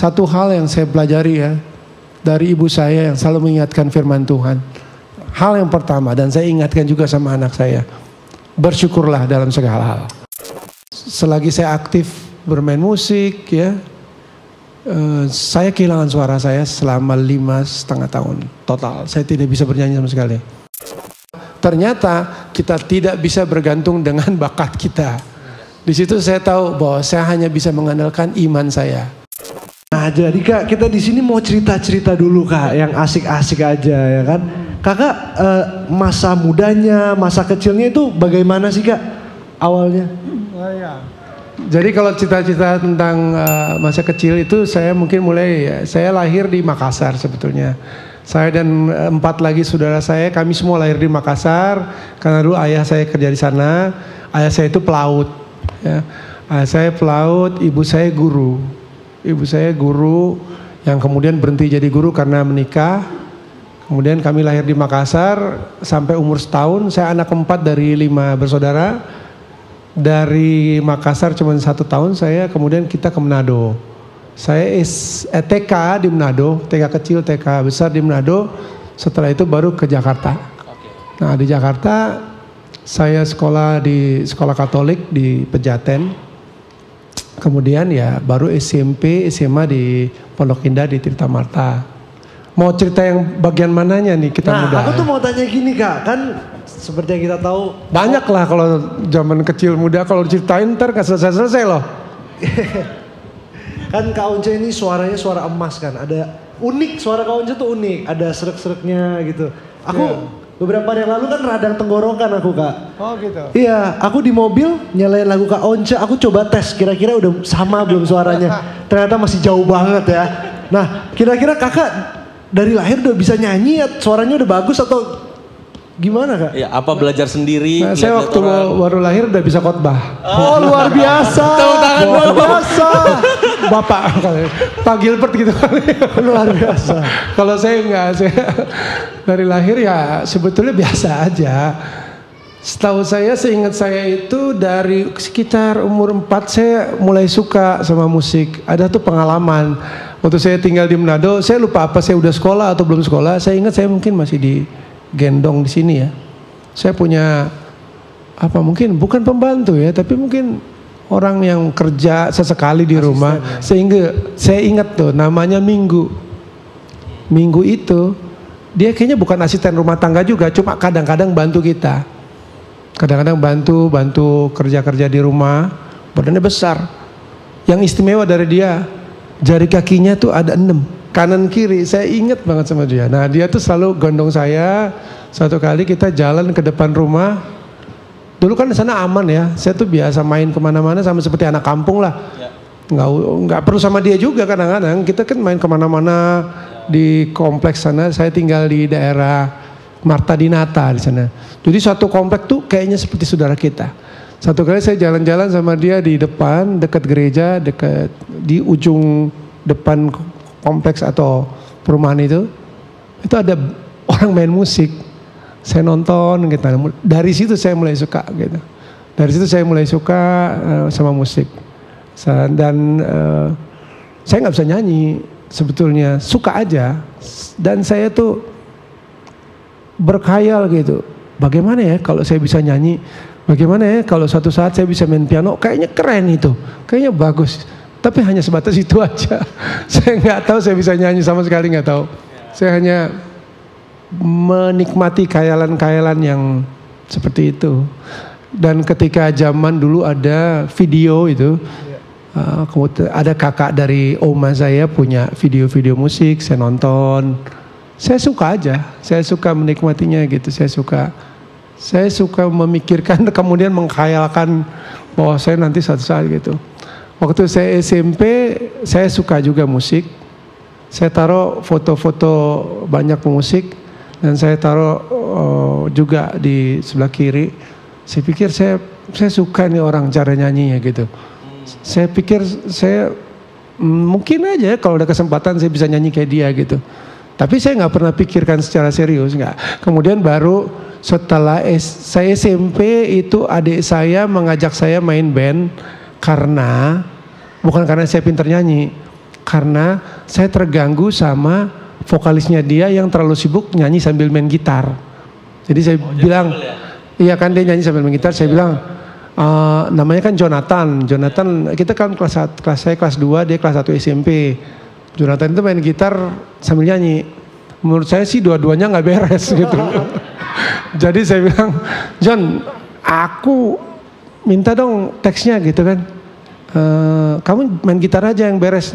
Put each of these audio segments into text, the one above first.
satu hal yang saya pelajari ya dari ibu saya yang selalu mengingatkan firman Tuhan. Hal yang pertama, dan saya ingatkan juga sama anak saya, bersyukurlah dalam segala hal. Selagi saya aktif bermain musik ya, saya kehilangan suara saya selama 5,5 tahun total. Saya tidak bisa bernyanyi sama sekali. Ternyata kita tidak bisa bergantung dengan bakat kita. Di situ saya tahu bahwa saya hanya bisa mengandalkan iman saya. Nah jadi Kak, kita di sini mau cerita-cerita dulu Kak, yang asik-asik aja ya kan. Kakak masa mudanya, masa kecilnya itu bagaimana sih Kak awalnya? Jadi kalau cita-cita tentang masa kecil itu saya mungkin mulai, saya lahir di Makassar sebetulnya. Saya dan 4 lagi saudara saya, kami semua lahir di Makassar karena dulu ayah saya kerja di sana. Ayah saya itu pelaut, ya. Ayah saya pelaut, ibu saya guru. Ibu saya guru yang kemudian berhenti jadi guru karena menikah. Kemudian kami lahir di Makassar sampai umur setahun. Saya anak keempat dari 5 bersaudara. Dari Makassar cuma 1 tahun saya, kemudian kita ke Manado. Saya TK di Manado, TK kecil, TK besar di Manado. Setelah itu baru ke Jakarta. Nah di Jakarta saya sekolah di sekolah Katolik di Pejaten. Kemudian ya baru SMP, SMA di Pondok Indah di Tirta Marta. Mau cerita yang bagian mananya nih kita muda? Nah aku tuh mau tanya gini Kak, kan seperti yang kita tahu. Banyak lah kalau zaman kecil muda, kalau diceritain ntar gak selesai-selesai loh. Kan Kak Once ini suaranya suara emas kan, ada unik, suara Kak Once tuh unik, ada serak-seraknya gitu. Aku beberapa hari yang lalu kan radang tenggorokan aku Kak. Oh gitu. Iya, aku di mobil nyalain lagu Kak Once, aku coba tes kira-kira udah sama belum suaranya. Ternyata masih jauh banget ya. Nah, kira-kira Kakak dari lahir udah bisa nyanyi, suaranya udah bagus atau gimana Kak? Ya, apa belajar sendiri? Nah, saya waktu baru lahir udah bisa khotbah. Oh, luar biasa. Luar biasa. Bapak Pak Gilbert gitu kali. Luar biasa. Kalau saya enggak, saya dari lahir ya sebetulnya biasa aja. Setahu saya, seingat saya itu dari sekitar umur 4 saya mulai suka sama musik. Ada tuh pengalaman. Waktu saya tinggal di Manado, saya lupa apa saya udah sekolah atau belum sekolah. Saya ingat saya mungkin masih digendong di sini ya. Saya punya apa mungkin bukan pembantu ya, tapi mungkin orang yang kerja sesekali di rumah. Sehingga saya ingat tuh namanya Minggu. Minggu itu dia kayaknya bukan asisten rumah tangga juga, cuma kadang-kadang bantu kita. Kadang-kadang bantu kerja-kerja di rumah, badannya besar. Yang istimewa dari dia, jari kakinya tuh ada 6, kanan kiri. Saya ingat banget sama dia. Nah dia tuh selalu gendong saya. Satu kali kita jalan ke depan rumah. Dulu kan di sana aman ya. Saya tuh biasa main kemana-mana sama seperti anak kampung lah. Nggak perlu sama dia juga kadang-kadang. Kita kan main kemana-mana di kompleks sana. Saya tinggal di daerah Marta Dinata di sana. Jadi satu kompleks tuh kayaknya seperti saudara kita. Satu kali saya jalan-jalan sama dia di depan, dekat gereja, dekat di ujung depan kompleks atau perumahan itu ada orang main musik. Saya nonton gitu. Dari situ saya mulai suka gitu. Dari situ saya mulai suka sama musik. Dan saya nggak bisa nyanyi sebetulnya, suka aja. Dan saya tuh berkhayal gitu. Bagaimana ya kalau saya bisa nyanyi? Bagaimana ya kalau suatu saat saya bisa main piano? Kayaknya keren itu, kayaknya bagus. Tapi hanya sebatas itu aja. Saya nggak tahu saya bisa nyanyi sama sekali, nggak tahu. Saya hanya menikmati khayalan-khayalan yang seperti itu. Dan ketika zaman dulu ada video itu, ada kakak dari oma saya punya video-video musik, saya nonton. Saya suka aja, saya suka menikmatinya gitu, saya suka memikirkan kemudian mengkhayalkan bahwa saya nanti suatu saat gitu. Waktu saya SMP, saya suka juga musik. Saya taruh foto-foto banyak musik dan saya taruh juga di sebelah kiri. Saya pikir saya suka nih orang cara nyanyinya gitu. Saya pikir saya mungkin aja kalau ada kesempatan saya bisa nyanyi kayak dia gitu. Tapi saya nggak pernah pikirkan secara serius, nggak. Kemudian baru setelah saya SMP itu adik saya mengajak saya main band bukan karena saya pintar nyanyi, karena saya terganggu sama vokalisnya dia yang terlalu sibuk nyanyi sambil main gitar. Jadi saya bilang, iya kan dia nyanyi sambil main gitar, saya bilang, namanya kan Jonathan, kita kan saya kelas 2, dia kelas 1 SMP. Jonathan itu main gitar sambil nyanyi. Menurut saya sih dua-duanya nggak beres gitu. Jadi saya bilang, John, aku minta dong teksnya gitu kan. Kamu main gitar aja yang beres.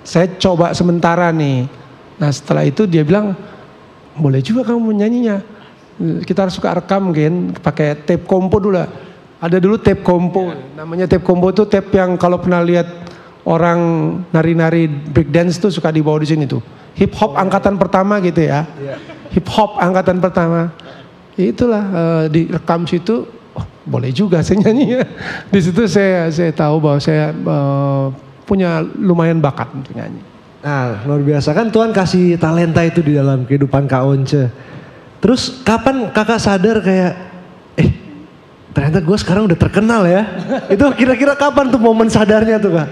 Saya coba sementara nih. Nah setelah itu dia bilang, boleh juga kamu nyanyinya. Kita harus suka rekam kan, pakai tape kompo dulu. Ada dulu tape kompo. Namanya tape kompo itu tape yang kalau pernah lihat orang nari-nari break dance tuh suka dibawa di sini tuh. Hip hop angkatan pertama gitu ya. Hip hop angkatan pertama. Itulah direkam situ. Oh, boleh juga saya nyanyi. Di situ saya tahu bahwa saya punya lumayan bakat untuk nyanyi. Nah, luar biasa kan Tuhan kasih talenta itu di dalam kehidupan Kak Once. Terus kapan kakak sadar kayak ternyata gue sekarang udah terkenal ya. Itu kira-kira kapan tuh momen sadarnya tuh Kak?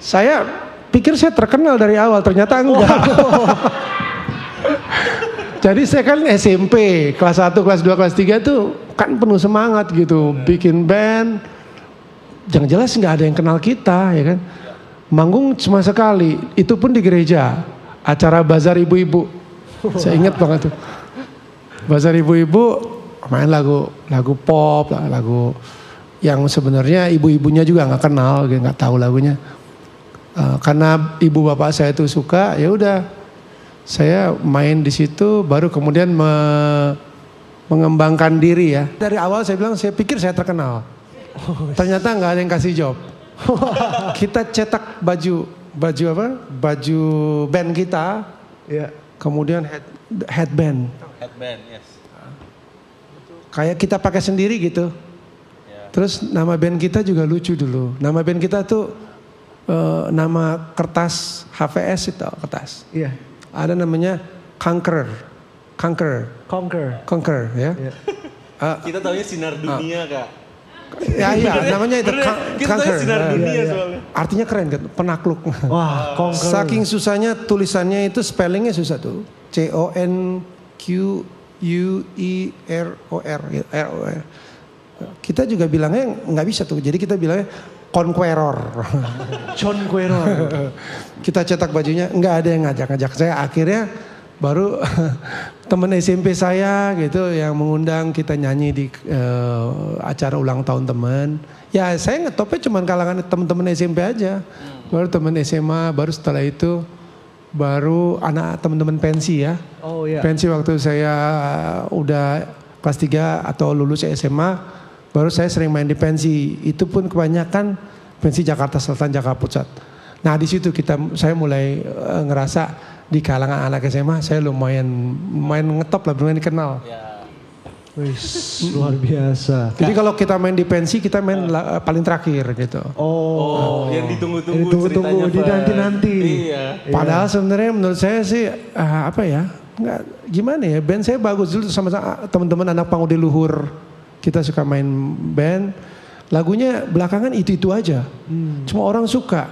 Saya pikir saya terkenal dari awal, ternyata enggak. Jadi saya kan SMP, kelas 1, kelas 2, kelas 3 tuh kan penuh semangat gitu. Bikin band, jangan jelas nggak ada yang kenal kita ya kan. Manggung cuma sekali, itu pun di gereja. Acara bazar ibu-ibu. Saya ingat banget tuh. Bazar ibu-ibu main lagu pop, lagu yang sebenarnya ibu-ibunya juga nggak kenal, nggak tahu lagunya. Karena ibu bapak saya itu suka, ya udah saya main di situ, baru kemudian mengembangkan diri ya. Dari awal saya bilang, saya pikir saya terkenal. Ternyata nggak ada yang kasih job. Kita cetak baju apa? Baju band kita, ya. Kemudian headband. Headband, yes. Kayak kita pakai sendiri gitu. Terus nama band kita juga lucu dulu. Nama band kita tuh nama kertas HVS itu kertas. Iya. Ada namanya Conquer ya. Kita tahunya sinar dunia Kak. Ya namanya itu kita tahunya sinar dunia soalnya. Artinya keren kan, penakluk. Wah, Conquer. Saking susahnya tulisannya itu spellingnya susah tuh. CONQUEROR. Kita juga bilangnya nggak bisa tuh. Jadi kita bilangnya Conqueror. Kita cetak bajunya, nggak ada yang ngajak saya. Akhirnya baru temen SMP saya gitu yang mengundang kita nyanyi di acara ulang tahun teman. Ya saya ngetopnya cuma kalangan teman-teman SMP aja. Baru teman SMA, baru setelah itu baru anak teman-teman pensi ya. Oh iya. Pensi waktu saya udah kelas 3 atau lulus SMA. Baru saya sering main di pensi, itu pun kebanyakan pensi Jakarta Selatan, Jakarta Pusat. Nah di situ saya mulai ngerasa di kalangan anak SMA saya lumayan ngetop lah, lumayan dikenal. Ya. Luar biasa. Jadi kalau kita main di pensi kita main paling terakhir gitu. Oh, yang ditunggu-tunggu di nanti-nanti. Iya. Padahal sebenarnya menurut saya sih apa ya? Nggak, gimana ya? Band saya bagus dulu sama teman-teman anak Pangudi Luhur. Kita suka main band, lagunya belakangan itu aja. Cuma orang suka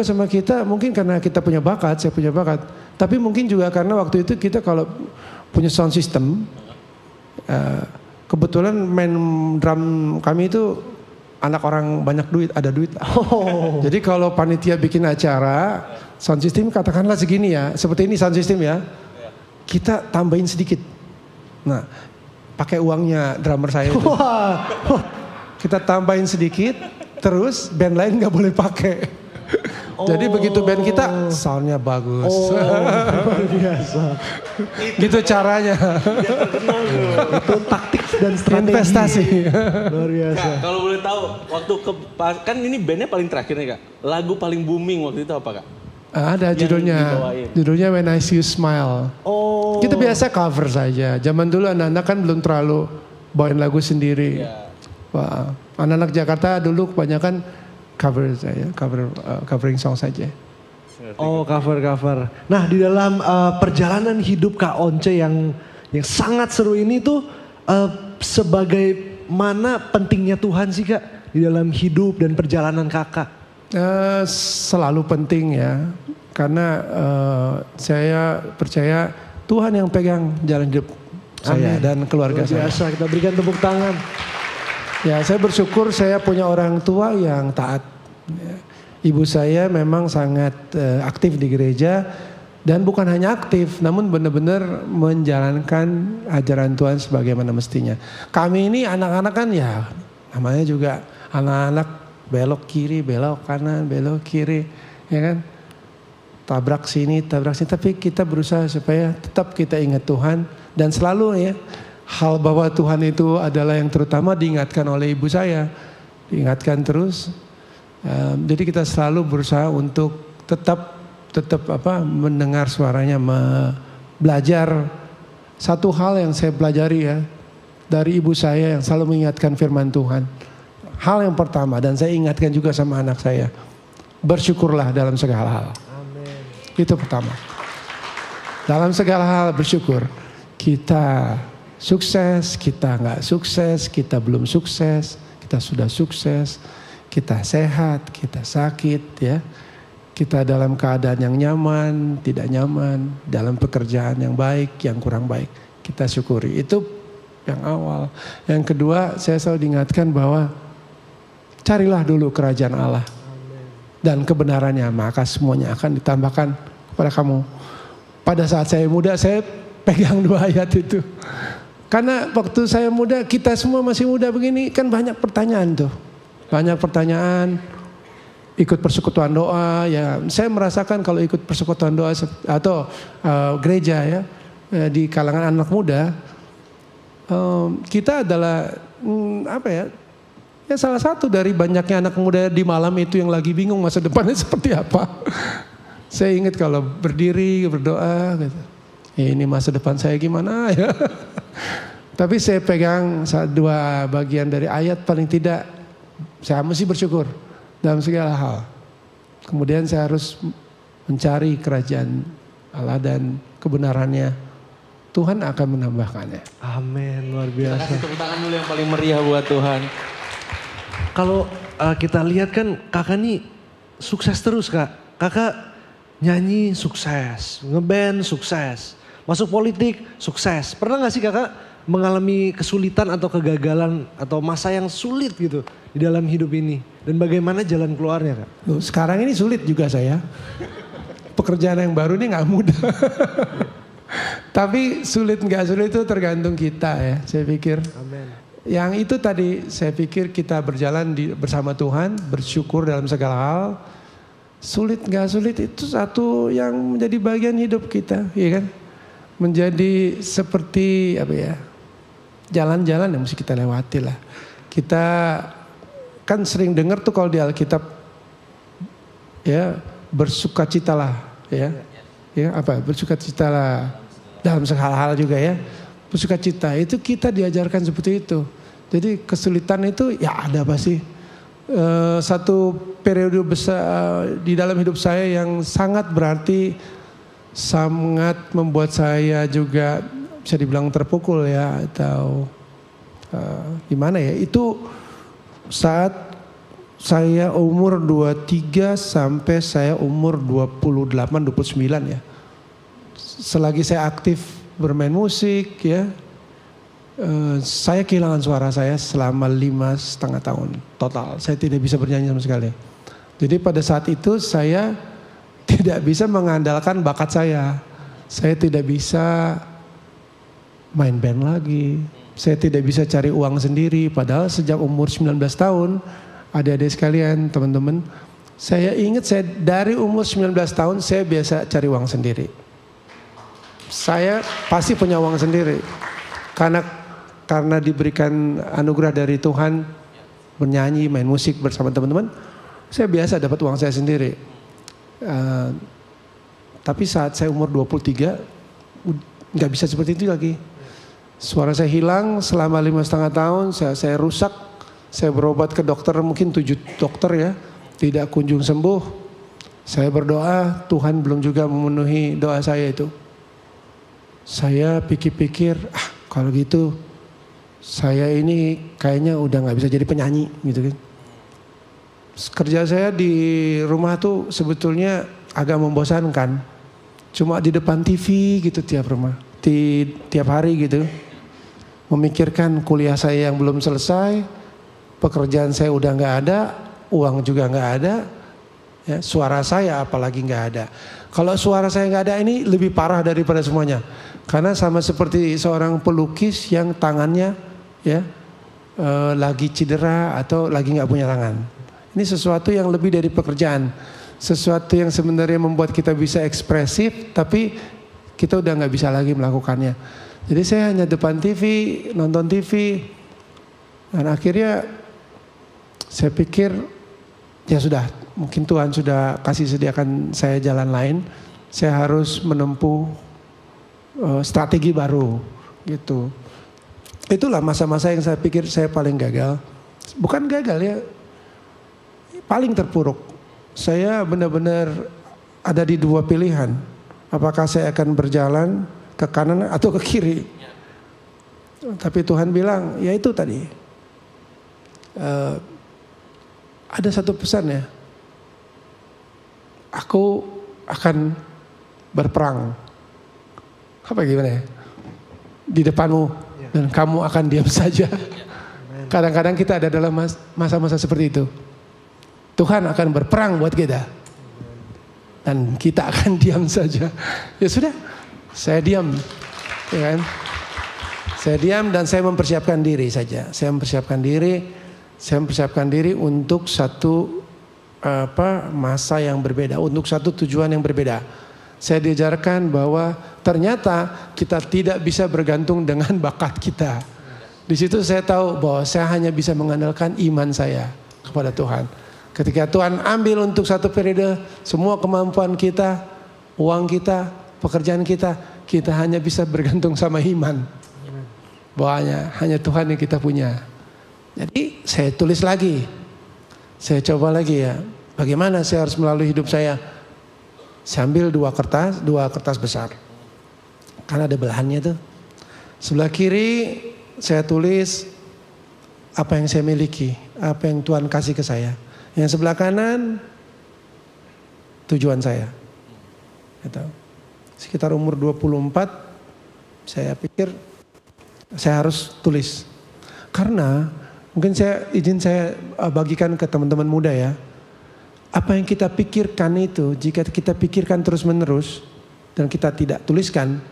sama kita mungkin karena kita punya bakat, saya punya bakat. Tapi mungkin juga karena waktu itu kita kalau punya sound system, kebetulan main drum kami itu anak orang banyak duit, ada duit. Jadi kalau panitia bikin acara, sound system katakanlah segini ya, seperti ini sound system ya, kita tambahin sedikit. Nah, pakai uangnya drummer saya itu. Kita tambahin sedikit, terus band lain nggak boleh pakai. Jadi begitu band kita soundnya bagus. Luar biasa. Gitu caranya. Itu taktik dan strategi. Investasi. Luar biasa. Kak, kalau boleh tahu waktu kan ini bandnya paling terakhir nih Kak. Lagu paling booming waktu itu apa Kak? Ada judulnya When I See You Smile. Oh. Kita biasa cover saja. Zaman dulu anak-anak kan belum terlalu bawain lagu sendiri. Yeah. Wah, anak-anak Jakarta dulu kebanyakan cover saya, covering song saja. Oh, cover. Nah, di dalam perjalanan hidup Kak Once yang sangat seru ini tuh sebagai mana pentingnya Tuhan sih Kak di dalam hidup dan perjalanan Kakak? Selalu penting ya, karena saya percaya Tuhan yang pegang jalan hidup saya dan keluarga saya. Biasa kita berikan tepuk tangan. Ya, saya bersyukur saya punya orang tua yang taat. Ibu saya memang sangat aktif di gereja dan bukan hanya aktif, namun benar-benar menjalankan ajaran Tuhan sebagaimana mestinya. Kami ini anak-anak kan ya, namanya juga anak-anak belok kiri, belok kanan, belok kiri, ya kan? Tabrak sini, tapi kita berusaha supaya tetap kita ingat Tuhan dan selalu ya. Hal bahwa Tuhan itu adalah yang terutama diingatkan oleh ibu saya, diingatkan terus. Jadi kita selalu berusaha untuk tetap mendengar suaranya, belajar. Satu hal yang saya pelajari ya dari ibu saya yang selalu mengingatkan firman Tuhan. Hal yang pertama dan saya ingatkan juga sama anak saya, bersyukurlah dalam segala hal. Amin. Itu pertama. Dalam segala hal bersyukur. Kita sukses, kita nggak sukses, kita belum sukses, kita sudah sukses, kita sehat, kita sakit ya. Kita dalam keadaan yang nyaman, tidak nyaman, dalam pekerjaan yang baik, yang kurang baik. Kita syukuri, itu yang awal. Yang kedua saya selalu diingatkan bahwa carilah dulu kerajaan Allah. Dan kebenarannya, maka semuanya akan ditambahkan kepada kamu. Pada saat saya muda saya pegang 2 ayat itu. Karena waktu saya muda, kita semua masih muda begini, kan banyak pertanyaan tuh. Banyak pertanyaan, ikut persekutuan doa, ya saya merasakan kalau ikut persekutuan doa atau gereja ya, di kalangan anak muda, kita adalah ya salah satu dari banyaknya anak muda di malam itu yang lagi bingung masa depannya seperti apa. Saya ingat kalau berdiri, berdoa gitu. Ini masa depan saya gimana ya. Tapi saya pegang 2 bagian dari ayat, paling tidak saya mesti bersyukur dalam segala hal. Kemudian saya harus mencari kerajaan Allah dan kebenarannya. Tuhan akan menambahkannya. Amin, luar biasa. Kita kasih tepuk tangan dulu yang paling meriah buat Tuhan. Kalau kita lihat kan kakak nih sukses terus kak. Kakak nyanyi sukses, ngeband sukses, masuk politik sukses. Pernah gak sih kakak mengalami kesulitan atau kegagalan atau masa yang sulit gitu di dalam hidup ini? Dan bagaimana jalan keluarnya kak? Loh, sekarang ini sulit juga saya. Pekerjaan yang baru ini gak mudah. Tapi sulit gak sulit itu tergantung kita ya, saya pikir. Amin. Yang itu tadi saya pikir kita berjalan bersama Tuhan, bersyukur dalam segala hal. Sulit gak sulit itu satu yang menjadi bagian hidup kita, ya kan? Menjadi seperti jalan-jalan yang mesti kita lewati lah. Kita kan sering dengar tuh kalau di Alkitab ya, bersukacitalah ya. Ya bersukacitalah dalam segala hal juga ya. Bersukacita itu kita diajarkan seperti itu. Jadi kesulitan itu ya ada pasti. Satu periode besar di dalam hidup saya yang sangat berarti, sangat membuat saya juga bisa dibilang terpukul ya, atau gimana ya, itu saat saya umur 23 sampai saya umur 28-29 ya. Selagi saya aktif bermain musik ya, saya kehilangan suara saya selama 5,5 tahun total. Saya tidak bisa bernyanyi sama sekali. Jadi pada saat itu saya tidak bisa mengandalkan bakat saya. Saya tidak bisa main band lagi. Saya tidak bisa cari uang sendiri. Padahal sejak umur 19 tahun, adik-adik sekalian, teman-teman, saya ingat saya dari umur 19 tahun saya biasa cari uang sendiri. Saya pasti punya uang sendiri. Karena diberikan anugerah dari Tuhan, bernyanyi, main musik bersama teman-teman, saya biasa dapat uang saya sendiri. Tapi saat saya umur 23, nggak bisa seperti itu lagi. Suara saya hilang selama 5,5 tahun, saya rusak. Saya berobat ke dokter, mungkin 7 dokter ya, tidak kunjung sembuh. Saya berdoa, Tuhan belum juga memenuhi doa saya itu. Saya pikir-pikir, kalau gitu saya ini kayaknya udah nggak bisa jadi penyanyi gitu kan. Kerja saya di rumah tuh sebetulnya agak membosankan. Cuma di depan TV gitu tiap tiap hari gitu. Memikirkan kuliah saya yang belum selesai, pekerjaan saya udah nggak ada, uang juga nggak ada, ya, suara saya apalagi nggak ada. Kalau suara saya nggak ada ini lebih parah daripada semuanya. Karena sama seperti seorang pelukis yang tangannya ya lagi cedera atau lagi nggak punya tangan. Ini sesuatu yang lebih dari pekerjaan, sesuatu yang sebenarnya membuat kita bisa ekspresif, tapi kita udah nggak bisa lagi melakukannya. Jadi saya hanya depan TV, nonton TV, dan akhirnya saya pikir ya sudah, mungkin Tuhan sudah kasih sediakan saya jalan lain. Saya harus menempuh strategi baru, gitu. Itulah masa-masa yang saya pikir saya paling gagal. Bukan gagal ya, paling terpuruk. Saya benar-benar ada di dua pilihan. Apakah saya akan berjalan ke kanan atau ke kiri? Tapi Tuhan bilang, ya itu tadi. Ada satu pesan ya. Aku akan berperang. Apa gimana ya? Di depanmu. Dan kamu akan diam saja. Kadang-kadang kita ada dalam masa-masa seperti itu. Tuhan akan berperang buat kita. Dan kita akan diam saja. Ya sudah, saya diam. Ya kan? Saya diam dan saya mempersiapkan diri saja. Saya mempersiapkan diri untuk satu masa yang berbeda, untuk satu tujuan yang berbeda. Saya diajarkan bahwa ternyata kita tidak bisa bergantung dengan bakat kita. Di situ saya tahu bahwa saya hanya bisa mengandalkan iman saya kepada Tuhan. Ketika Tuhan ambil untuk satu periode semua kemampuan kita, uang kita, pekerjaan kita hanya bisa bergantung sama iman. Bahwa hanya Tuhan yang kita punya. Jadi saya tulis lagi. Saya coba lagi ya. Bagaimana saya harus melalui hidup saya? Saya ambil dua kertas besar. Karena ada belahannya tuh. Sebelah kiri saya tulis apa yang saya miliki, apa yang Tuhan kasih ke saya. Yang sebelah kanan tujuan saya. Gitu. Sekitar umur 24 saya pikir saya harus tulis. Karena mungkin saya bagikan ke teman-teman muda ya. Apa yang kita pikirkan itu, jika kita pikirkan terus-menerus dan kita tidak tuliskan,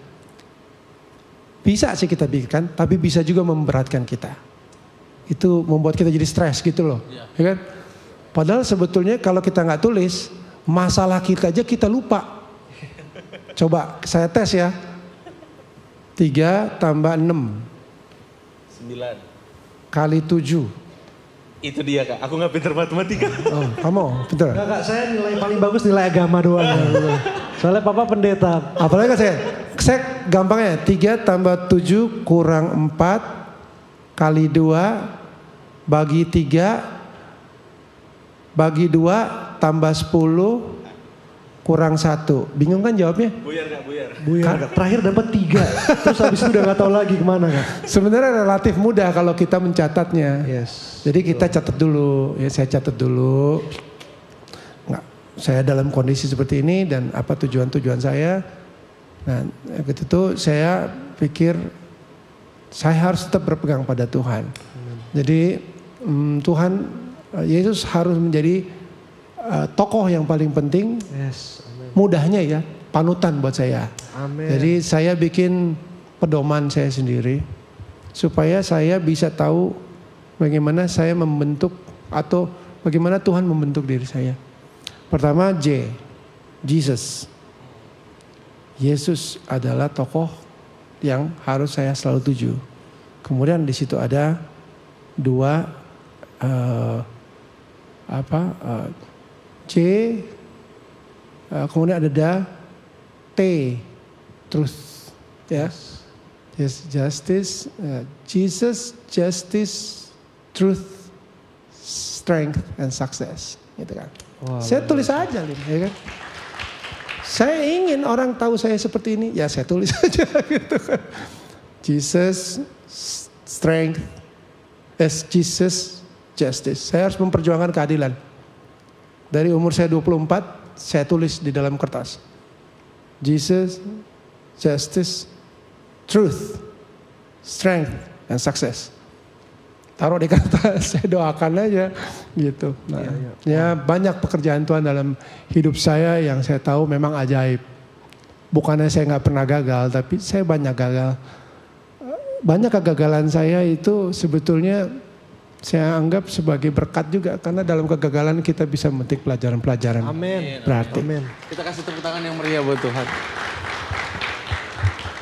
bisa sih kita pikirkan, tapi bisa juga memberatkan kita. Itu membuat kita jadi stres gitu loh, ya kan? Padahal sebetulnya kalau kita nggak tulis, masalah kita aja kita lupa. Coba saya tes ya, 3 tambah 6. 9. Kali 7. Itu dia Kak, aku gak pinter matematika. Oh, kamu pinter? Enggak Kak, saya nilai paling bagus nilai agama doang. Soalnya papa pendeta. Apalagi kan saya gampangnya 3 tambah 7 kurang 4 kali 2 bagi 3 bagi 2 tambah 10 kurang 1. Bingung kan jawabnya? Buyar Kak, buyar. Buyar, terakhir dapat 3. Terus habis itu udah gak tahu lagi kemana Kak. Sebenarnya relatif mudah kalau kita mencatatnya. Yes. Jadi kita catat dulu, ya saya catat dulu. Nggak, saya dalam kondisi seperti ini dan apa tujuan-tujuan saya. Nah, begitu itu saya pikir saya harus tetap berpegang pada Tuhan. Jadi Tuhan, Yesus harus menjadi tokoh yang paling penting. Yes. Amen. Mudahnya ya, panutan buat saya. Amin. Jadi saya bikin pedoman saya sendiri supaya saya bisa tahu bagaimana saya membentuk atau bagaimana Tuhan membentuk diri saya. Pertama Jesus. Yesus adalah tokoh yang harus saya selalu tuju. Kemudian di situ ada 2 C, kemudian ada T, truth, ya, yes, justice, Jesus, justice, truth, strength, and success, gitu kan. Wow, saya tulis aja, ya kan. Saya ingin orang tahu saya seperti ini, ya saya tulis aja, gitu kan. Jesus, strength, Jesus, justice. Saya harus memperjuangkan keadilan. Dari umur saya 24, saya tulis di dalam kertas. Jesus, justice, truth, strength, and success. Taruh di kertas, saya doakan aja gitu. Nah, ya banyak pekerjaan Tuhan dalam hidup saya yang saya tahu memang ajaib. Bukannya saya nggak pernah gagal, tapi saya banyak gagal. Banyak kegagalan saya itu sebetulnya saya anggap sebagai berkat juga, karena dalam kegagalan kita bisa memetik pelajaran-pelajaran. Amin. Berarti. Amin. Kita kasih tepuk tangan yang meriah buat Tuhan.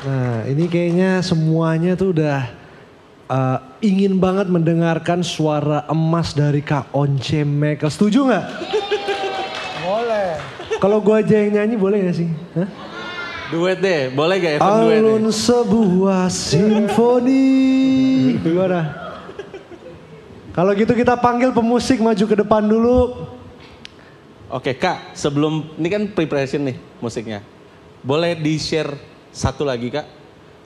Nah ini kayaknya semuanya tuh udah ingin banget mendengarkan suara emas dari Kak Once Mekel. Setuju nggak? Boleh. Kalau gue aja yang nyanyi boleh gak sih? Hah? Duet deh, boleh gak Evan duet deh? Alun sebuah simfoni. Gimana? Kalau gitu kita panggil pemusik maju ke depan dulu. Oke Kak, sebelum, ini kan preparation nih musiknya. Boleh di-share satu lagi Kak.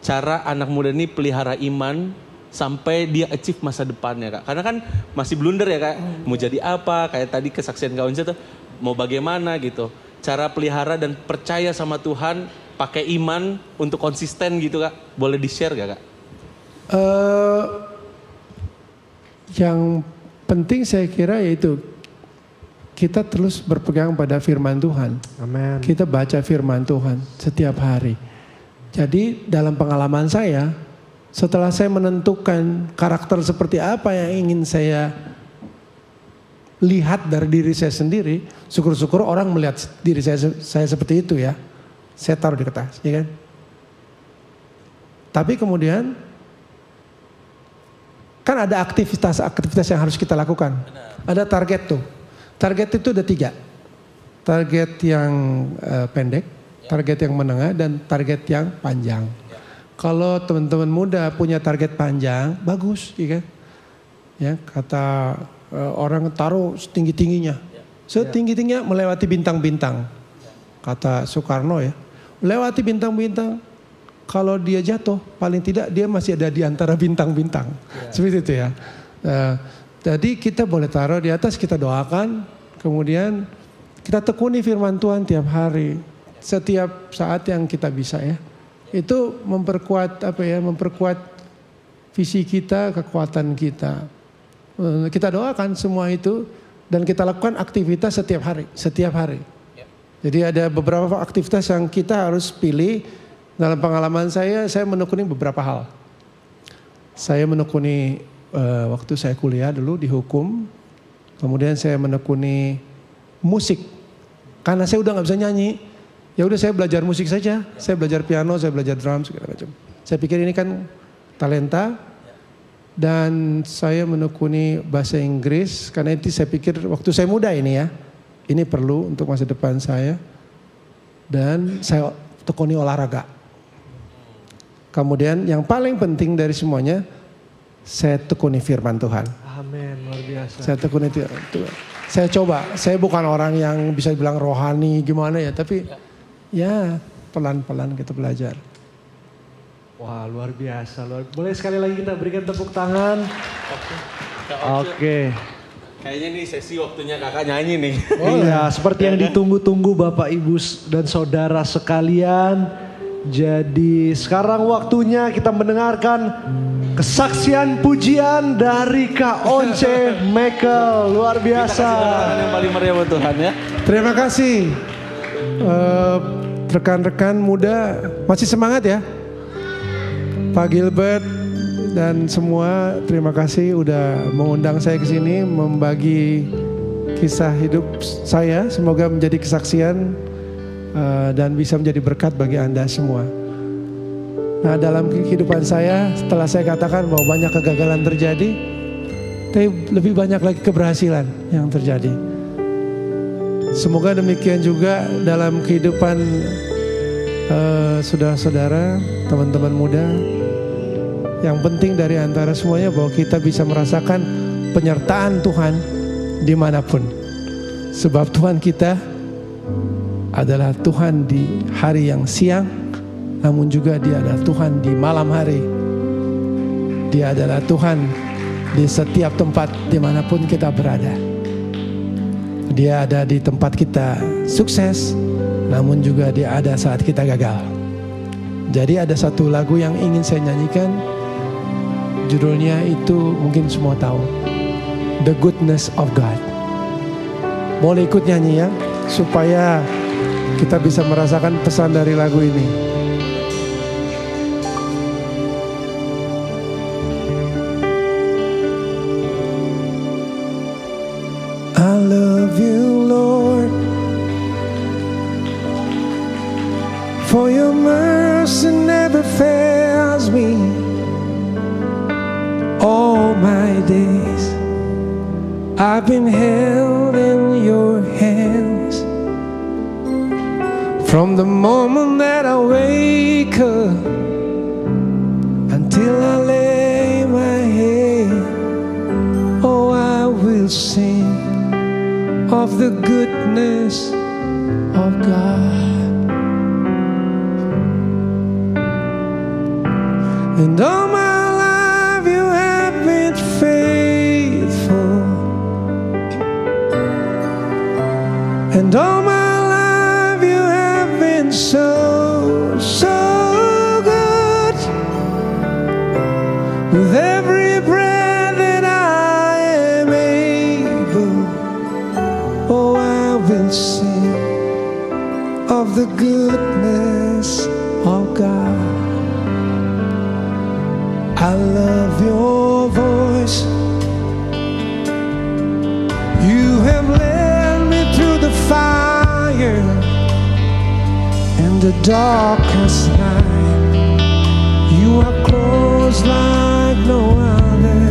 Cara anak muda ini pelihara iman sampai dia achieve masa depannya Kak. Karena kan masih blunder ya Kak. Mau jadi apa, kayak tadi kesaksian Kak Once tuh. Mau bagaimana gitu. Cara pelihara dan percaya sama Tuhan, pakai iman untuk konsisten gitu Kak. Boleh di-share gak Kak? Yang penting saya kira yaitu kita terus berpegang pada firman Tuhan. Amin. Kita baca firman Tuhan setiap hari. Jadi dalam pengalaman saya, setelah saya menentukan karakter seperti apa yang ingin saya lihat dari diri saya sendiri, syukur-syukur orang melihat diri saya seperti itu ya. Saya taruh di kertas, ya kan? Tapi kemudian kan ada aktivitas yang harus kita lakukan. Ada target tuh. Target itu ada 3. Target yang pendek, target yang menengah, dan target yang panjang. Kalau teman-teman muda punya target panjang, bagus, ya kan? Ya, kata orang taruh setinggi-tingginya. Setinggi-tingginya melewati bintang-bintang. Kata Soekarno ya, melewati bintang-bintang. Kalau dia jatuh, paling tidak dia masih ada di antara bintang-bintang. Seperti itu ya. Jadi kita boleh taruh di atas, kita doakan. Kemudian kita tekuni firman Tuhan tiap hari. Setiap saat yang kita bisa ya. Itu memperkuat memperkuat visi kita, kekuatan kita. Kita doakan semua itu. Dan kita lakukan aktivitas setiap hari. Jadi ada beberapa aktivitas yang kita harus pilih. Dalam pengalaman saya menekuni beberapa hal. Saya menekuni waktu saya kuliah dulu di hukum. Kemudian saya menekuni musik. Karena saya udah gak bisa nyanyi. Ya udah saya belajar musik saja. Saya belajar piano, saya belajar drum, segala macam. Saya pikir ini kan talenta. Dan saya menekuni bahasa Inggris. Karena itu saya pikir waktu saya muda ini ya. Ini perlu untuk masa depan saya. Dan saya tekuni olahraga. Kemudian yang paling penting dari semuanya, saya tekuni firman Tuhan. Amin, luar biasa. Saya tekuni Tuhan. Saya coba, saya bukan orang yang bisa bilang rohani gimana ya, tapi ya pelan-pelan kita belajar. Wah luar biasa. Boleh sekali lagi kita berikan tepuk tangan. Oke. Kayaknya nih sesi waktunya kakak nyanyi nih. Iya, seperti yang ditunggu-tunggu Bapak Ibu dan Saudara sekalian. Jadi sekarang waktunya kita mendengarkan kesaksian pujian dari Kak Once Mekel. Luar biasa. Kita kasih tepuk tangan yang paling meriah buat Tuhan ya. Terima kasih rekan-rekan muda, masih semangat ya. Pak Gilbert dan semua, terima kasih udah mengundang saya ke sini membagi kisah hidup saya. Semoga menjadi kesaksian dan bisa menjadi berkat bagi Anda semua. Nah, dalam kehidupan saya, setelah saya katakan bahwa banyak kegagalan terjadi, tapi lebih banyak lagi keberhasilan yang terjadi. Semoga demikian juga dalam kehidupan saudara-saudara, teman-teman muda. Yang penting dari antara semuanya bahwa kita bisa merasakan penyertaan Tuhan dimanapun. Sebab Tuhan kita adalah Tuhan di hari yang siang, namun juga Dia adalah Tuhan di malam hari. Dia adalah Tuhan di setiap tempat dimanapun kita berada. Dia ada di tempat kita sukses, namun juga dia ada saat kita gagal. Jadi ada satu lagu yang ingin saya nyanyikan, judulnya itu mungkin semua tahu, The Goodness of God. Boleh ikut nyanyi ya, supaya kita bisa merasakan pesan dari lagu ini. I love you, Lord, for your mercy never fails me. All my days I've been held in your hands. From the moment that I wake up until I lay my head, oh, I will sing of the goodness of God. And all my life you have been faithful, and all my life you have been so, so good. With every breath that I am able, oh, I will sing of the goodness of God. I love your voice. You have led me through the fire and the darkest night. You are close like no other.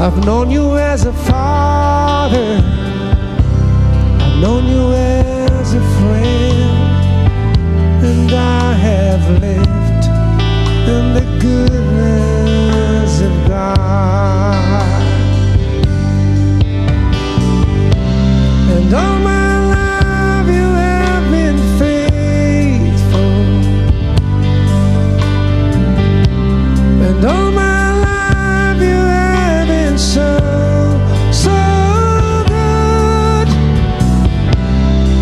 I've known you as a father, I've known you as a friend, and I have lived in the goodness of God. And all my life you have been faithful, and all my life you have been so, so good.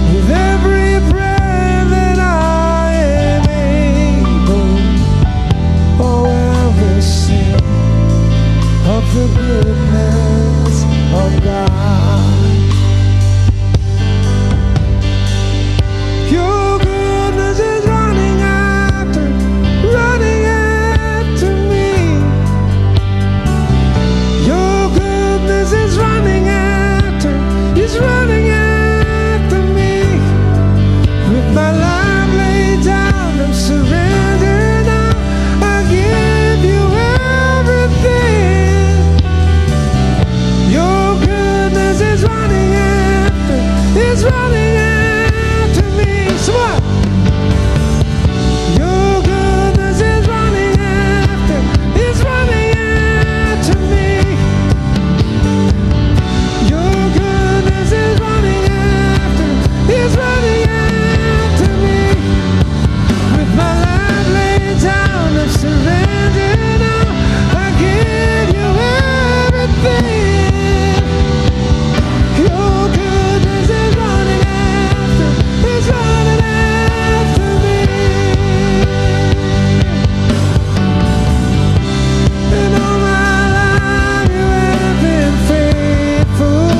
With every breath that I am able, oh, I will sing of the goodness of God. Your goodness is running after me. Your goodness is running after me. With my life laid down, I'm surrendered now. I give you everything. Your goodness is running after me. So what? Your goodness is running after me. Your goodness is running after me. With my life laid down, I'm surrendered now. I give you everything. Your goodness is running after me. And all my life you have been faithful,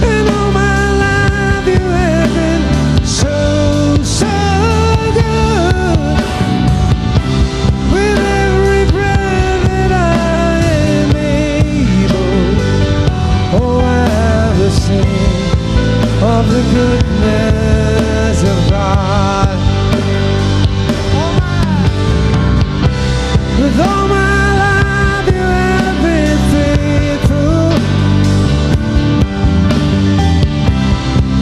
and all my life you have been so, so good. With every breath that I am able, oh, I will sing of the goodness of God. With all my life you have been faithful,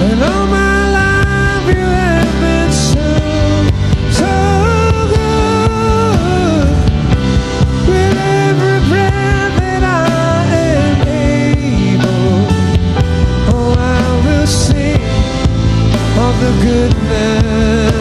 and all my life you have been so, so good. With every breath that I am able, oh, I will sing of the goodness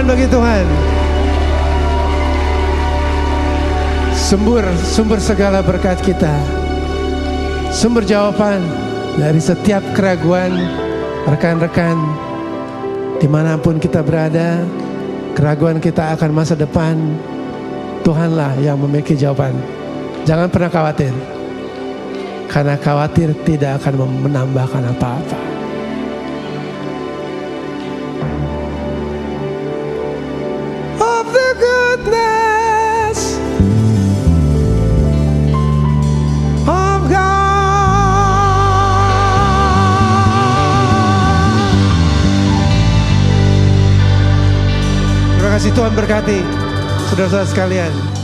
kemuliaan bagi Tuhan. Sumber segala berkat kita, sumber jawaban dari setiap keraguan rekan-rekan dimanapun kita berada, keraguan kita akan masa depan, Tuhanlah yang memiliki jawaban. Jangan pernah khawatir, karena khawatir tidak akan menambahkan apa-apa. Of the goodness of God. Terima kasih, Tuhan berkati saudara-saudara sekalian.